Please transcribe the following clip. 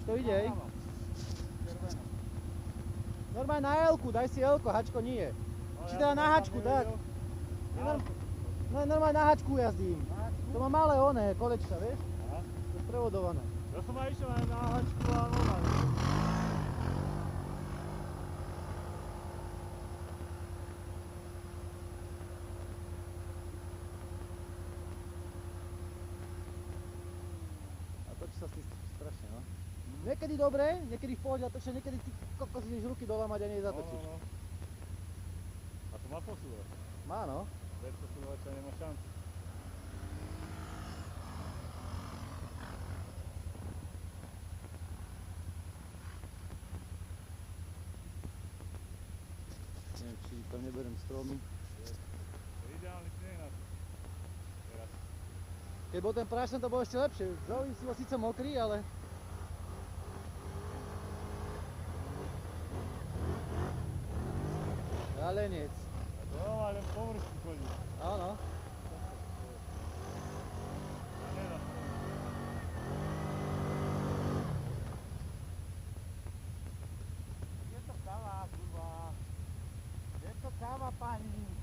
to ide, hej? Normálne na L-ku, daj si L-ko, hačko nie. Či teda na hačku, tak. Normálne na hačku jazdím. To má malé oné, kolečka, vieš? Aha. To je sprevodované. Ja som aj išiel na hačku a normálne. Točí sa s tým strašne, no. Niekedy dobre, niekedy v pohode, a to niekedy ty kokos ideš ruky dole mať a nie zatočíš. No. A to má posúvať. Má, no. Bez posúvača nemá šancu. Neviem, či tam neberiem stromy. To je ideálny sneh na to. Teraz. Keď bol ten prášen, to bolo ešte lepšie. Zaujímavé si bol síce mokrý, ale... Jalenec. A to normálne po vršku chodí. Áno. A nedá sa. Je to káva, kurva. Je to káva, pani.